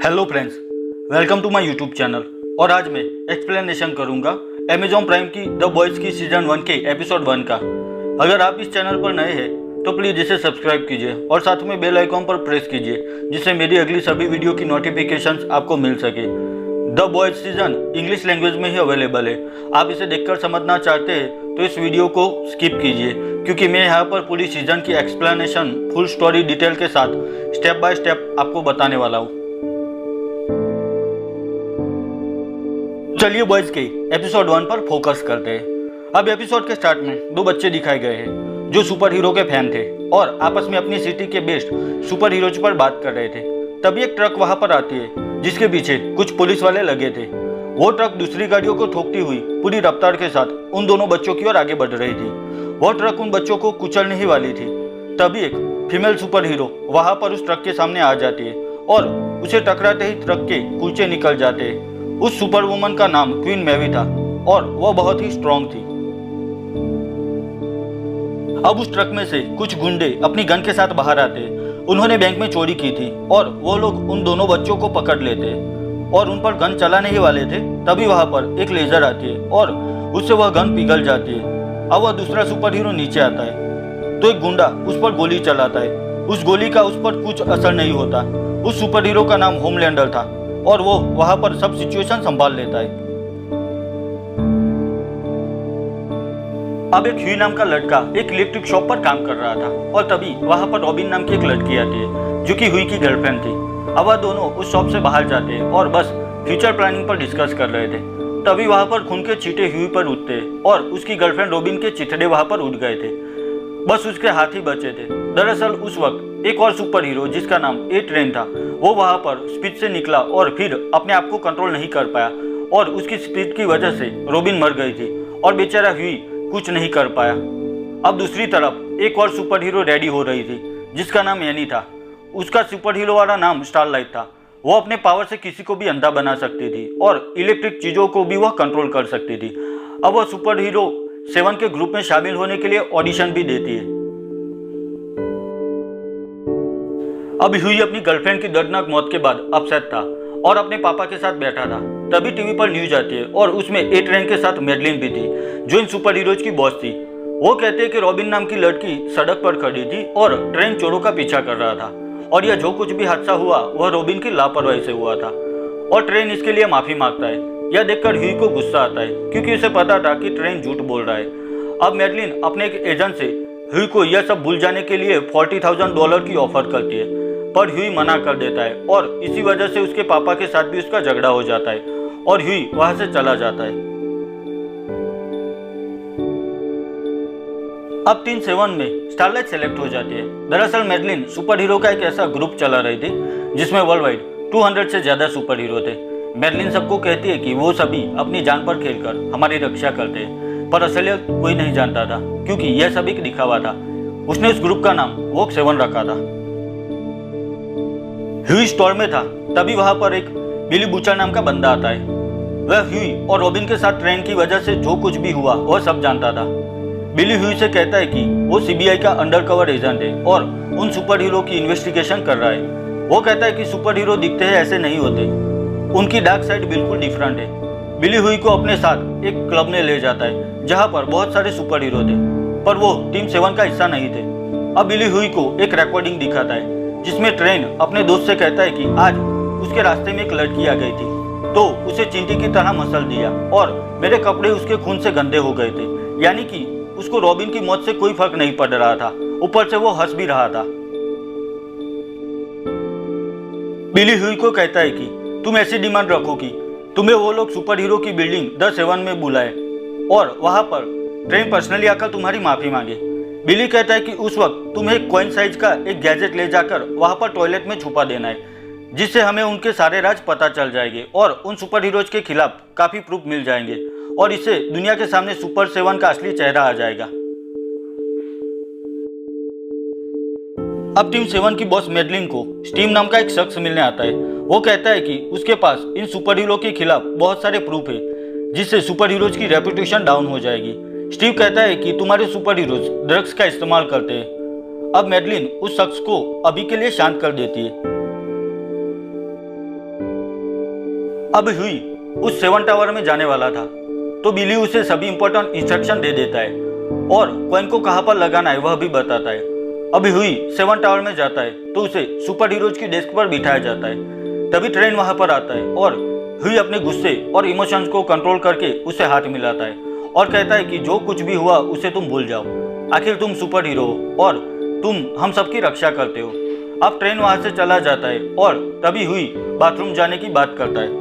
Hello friends, welcome to my YouTube channel. और आज मैं एक्सप्लेनेशन करूंगा अमेजॉन प्राइम की द बॉयज़ की सीजन 1 के एपिसोड 1 का। अगर आप इस चैनल पर नए हैं तो प्लीज़ इसे सब्सक्राइब कीजिए और साथ में बेल आइकॉन पर प्रेस कीजिए जिससे मेरी अगली सभी वीडियो की नोटिफिकेशंस आपको मिल सके। The boys season English language में ही अवेलेबल है। आप इसे देखकर समझना चाहते हैं तो इस वीडियो को स्किप कीजिए, क्योंकि मैं यहाँ पर पूरी सीजन की एक्सप्लेनेशन फुल स्टोरी डिटेल के साथ स्टेप बाय स्टेप आपको बताने वाला हूँ। चलिए बॉयज के एपिसोड 1 पर फोकस करते हैं। अब एपिसोड के स्टार्ट में दो बच्चे दिखाए गए हैं जो सुपर हीरो के फैन थे और आपस में अपनी सिटी के बेस्ट सुपर हीरोज पर बात कर रहे थे। तभी एक ट्रक वहां पर आती है जिसके पीछे कुछ पुलिस वाले लगे थे। वो ट्रक दूसरी गाड़ियों को ठोकती हुई पूरी रफ्तार के साथ उन दोनों बच्चों की ओर आगे बढ़ रही थी। वो ट्रक उन बच्चों को कुचलने ही वाली थी। तभी एक फीमेल सुपर हीरो वहां पर उस ट्रक के सामने आ जाती है और उसे टकराते ही ट्रक के कूचे निकल जाते हैं। उस सुपर वुमन का नाम क्वीन मेवी था और वह बहुत ही स्ट्रॉन्ग थी। अब उस ट्रक में से कुछ गुंडे अपनी गन के साथ बाहर आते। उन्होंने बैंक में चोरी की थी और वो लोग उन दोनों बच्चों को पकड़ लेते और उन पर गन चलाने ही वाले थे। तभी वहां पर एक लेजर आती है और उससे वह गन पिघल जाती है। अब वह दूसरा सुपर हीरो नीचे आता है तो एक गुंडा उस पर गोली चलाता है। उस गोली का उस पर कुछ असर नहीं होता। उस सुपर हीरो का नाम होमलैंडर था और वो वहां पर सब सिचुएशन संभाल लेता है। अब एक ह्यू नाम का लड़का एक इलेक्ट्रिक शॉप पर काम कर रहा था और तभी वहां पर रॉबिन नाम की एक लड़की आती है जो कि ह्यू की गर्लफ्रेंड थी। अब वह दोनों उस शॉप से बाहर जाते हैं और बस फ्यूचर प्लानिंग पर डिस्कस कर रहे थे। तभी वहां पर खून के छींटे ह्यू पर उठते और उसकी गर्लफ्रेंड रॉबिन के चिथड़े वहां पर उठ गए थे। बस उसके हाथ ही बचे थे। दरअसल उस वक्त एक और सुपर हीरो जिसका नाम ए ट्रेन था वो वहां पर स्पीड से निकला और फिर अपने आप को कंट्रोल नहीं कर पाया और उसकी स्पीड की वजह से रॉबिन मर गई थी और बेचारा ह्यू कुछ नहीं कर पाया। अब दूसरी तरफ एक और सुपर हीरो रेडी हो रही थी जिसका नाम एनी था। उसका सुपर हीरो वाला नाम स्टारलाइट था। वो अपने पावर से किसी को भी अंधा बना सकती थी और इलेक्ट्रिक चीजों को भी वह कंट्रोल कर सकती थी। अब वह सुपर हीरो 7 के ग्रुप में शामिल होने के लिए ऑडिशन भी देती है। अब ह्यू अपनी गर्लफ्रेंड की दर्दनाक मौत के बाद अपसेट था और अपने पापा के साथ बैठा था। तभी टीवी पर न्यूज आती है और उसमें ए ट्रेन के साथ मैडलिन भी थी जो इन सुपर हीरोज की बॉस थी। वो कहते हैं कि रॉबिन नाम की लड़की सड़क पर खड़ी थी और ट्रेन चोरों का पीछा कर रहा था और यह जो कुछ भी हादसा हुआ वह रॉबिन की लापरवाही से हुआ था और ट्रेन इसके लिए माफी मांगता है। यह देखकर ह्यू को गुस्सा आता है क्योंकि उसे पता था कि ट्रेन झूठ बोल रहा है। अब मैडलिन अपने एक एजेंट से ह्यू को यह सब भूल जाने के लिए $40,000 की ऑफर करती है, पर ह्यू मना कर देता है और इसी वजह से उसके पापा के साथ भी उसका झगड़ा हो जाता है और ह्यू वहां से चला जाता है। अब टीम 7 में स्टारलाइट सेलेक्ट हो जाती है। दरअसल मैडलिन सुपर हीरो का एक ऐसा ग्रुप चला रही थी जिसमें वर्ल्ड वाइड 200 से ज्यादा सुपर हीरो थे। मैडलिन सबको कहती है कि वो सभी अपनी जान पर खेलकर हमारी रक्षा करते हैं, पर असलियत कोई नहीं जानता था क्योंकि यह सभी एक दिखावा था। उसने उस ग्रुप का नाम वॉक 7 रखा था। ह्यू स्टोर में था तभी वहां पर एक बिली बूचर नाम का बंदा आता है। वह ह्यू और रॉबिन के साथ ट्रेन की वजह से जो कुछ भी हुआ वह सब जानता था। बिली ह्यू से कहता है कि वो सीबीआई का अंडरकवर एजेंट है और उन सुपर हीरो की इन्वेस्टिगेशन कर रहा है। वो कहता है कि सुपर हीरो दिखते हैं ऐसे नहीं होते, उनकी डार्क साइड बिल्कुल डिफरेंट है। बिली ह्यू को अपने साथ एक क्लब में ले जाता है जहां पर बहुत सारे सुपर हीरो थे, पर वो टीम 7 का हिस्सा नहीं थे। अब बिली ह्यू को एक रिकॉर्डिंग दिखाता है जिसमें ट्रेन अपने दोस्त से कहता है कि आज उसके रास्ते में एक लड़की आ गई थी तो उसे चींटी की तरह मसल दिया और मेरे कपड़े उसके खून से गंदे हो गए थे। यानी कि उसको रॉबिन की मौत से कोई फर्क नहीं पड़ रहा था, ऊपर से वो हंस भी रहा था। बिली ह्यू को कहता है कि तुम ऐसी डिमांड रखो कि तुम्हें वो लोग सुपर हीरो की बिल्डिंग द 7 में बुलाए और वहां पर ट्रेन पर्सनली आकर तुम्हारी माफी मांगे। बिली कहता है कि उस वक्त तुम्हें कॉइन साइज का एक गैजेट ले जाकर वहां पर टॉयलेट में छुपा देना है जिससे हमें उनके सारे राज पता चल जाएंगे और उन सुपर हीरोज के खिलाफ काफी प्रूफ मिल जाएंगे और इससे दुनिया के सामने सुपर 7 का असली चेहरा आ जाएगा। अब टीम 7 की बॉस मैडलिन को स्टीव नाम का एक शख्स मिलने आता है। वो कहता है कि उसके पास इन सुपर हीरो के खिलाफ बहुत सारे प्रूफ है जिससे सुपर हीरोज की रेपुटेशन डाउन हो जाएगी। स्टीव कहता है कि तुम्हारे सुपर हीरोज ड्रग्स का इस्तेमाल करते हैं। अब मैडलिन उस शख्स को अभी के लिए शांत कर देती है। अब हुई उस 7 टावर में जाने वाला था तो बिली उसे सभी इंपॉर्टेंट इंस्ट्रक्शन दे देता है और कॉइन को कहाँ पर लगाना है वह भी बताता है। अभी हुई 7 टावर में जाता है तो उसे सुपर हीरोज की डेस्क पर बिठाया जाता है। तभी ट्रेन वहां पर आता है और हुई अपने गुस्से और इमोशंस को कंट्रोल करके उसे हाथ मिलाता है और कहता है कि जो कुछ भी हुआ उसे तुम भूल जाओ, आखिर तुम सुपर हीरो हो और तुम हम सबकी रक्षा करते हो। अब ट्रेन वहां से चला जाता है और तभी हुई बाथरूम जाने की बात करता है।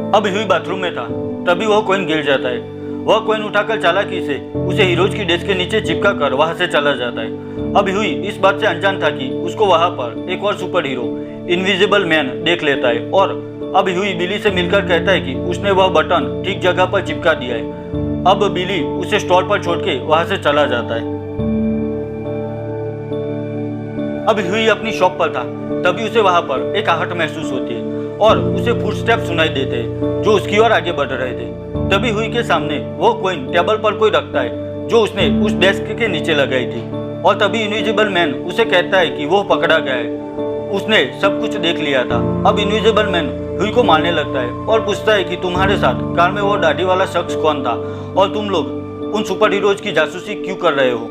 अब हुई बाथरूम में था तभी वह कॉइन गिर जाता है। वह कॉइन उठाकर चालाकी से उसे हीरोज की डेस्क के नीचे चिपका कर वहां से चला जाता है। अब हुई इस बात से अनजान था कि उसको वहां पर एक और सुपर हीरो इनविजिबल मैन देख लेता है और अब हुई बिली से मिलकर कहता है कि उसने वह बटन ठीक जगह पर चिपका दिया है। अब बिली उसे स्टॉल पर छोड़ के वहां से चला जाता है। अब हुई अपनी शॉप पर था तभी उसे वहां पर एक आहट महसूस होती है और उसे फुटस्टेप सुनाई देते हैं जो उसकी ओर आगे बढ़ रहे थे। तभी हुई के सामने वो कॉइन टेबल पर कोई रखता है जो उसने उस डेस्क के नीचे लगाई थी और तभी इनविजिबल मैन उसे कहता है कि वो पकड़ा गया है, उसने सब कुछ देख लिया था। अब इनविजिबल मैन हुई को मारने लगता है और पूछता है कि तुम्हारे साथ कार में वो दाढ़ी वाला शख्स कौन था और तुम लोग उन सुपर हीरोज की जासूसी क्यों कर रहे हो।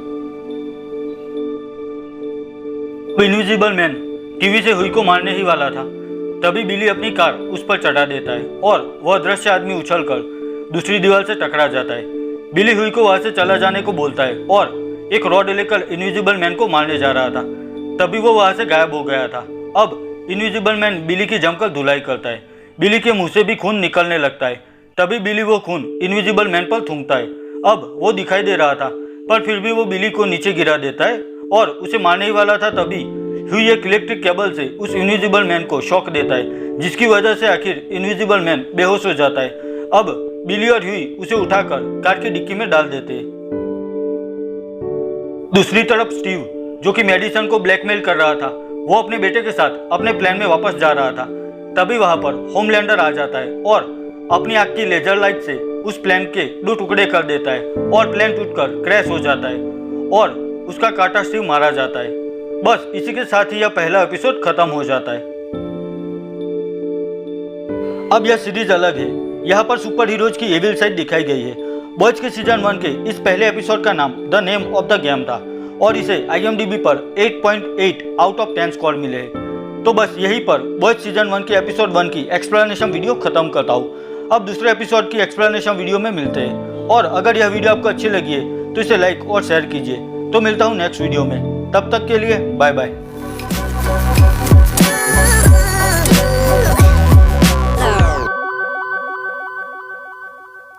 इनविजिबल मैन टीवी से हुई को मारने ही वाला था तभी बिली अपनी कार उस पर चढ़ा देता है और वह दृश्य आदमी उछलकर दूसरी दीवार से टकरा जाता है। बिली हुई को वहां से चला जाने को बोलता है और एक रॉड लेकर इनविजिबल मैन को मारने जा रहा था तभी वो वहां से गायब हो गया था। अब इनविजिबल मैन बिली की जमकर धुलाई करता है। बिली के मुंह से भी खून निकलने लगता है। तभी बिली वो खून इनविजिबल मैन पर थूकता है। अब वो दिखाई दे रहा था पर फिर भी वो बिली को नीचे गिरा देता है और उसे मारने ही वाला था। तभी हुई एक इलेक्ट्रिक केबल से उस इनविजिबल मैन को शॉक देता है जिसकी वजह से आखिर इनविजिबल मैन बेहोश हो जाता है। अब बिली और हुई उसे उठाकर कार की डिक्की में डाल देते हैं। दूसरी तरफ स्टीव जो कि मेडिसन को ब्लैकमेल कर रहा था वो अपने बेटे के साथ अपने प्लेन में वापस जा रहा था। तभी वहां पर होमलैंडर आ जाता है और अपनी आग की लेजर लाइट से उस प्लेन के 2 टुकड़े कर देता है और प्लेन टूटकर क्रैश हो जाता है और उसका काटा स्टीव मारा जाता है। बस इसी के साथ ही यह पहला एपिसोड खत्म हो जाता है। अब यह सीरीज अलग है, यहाँ पर सुपर हीरोज की एविल साइड दिखाई गई है। बॉयज के सीजन 1 के इस पहले एपिसोड का नाम the name of the game था और इसे IMDb पर 8.8 आउट ऑफ 10 स्कोर मिले हैं। तो बस यहीं पर बॉयज सीजन 1 के एपिसोड 1 की एक्सप्लेनेशन वीडियो खत्म करता हूँ। अब दूसरे एपिसोड की एक्सप्लेनेशन वीडियो में मिलते हैं और अगर यह वीडियो आपको अच्छी लगी है तो इसे लाइक और शेयर कीजिए। तो मिलता हूँ नेक्स्ट वीडियो में, तब तक के लिए बाय बाय।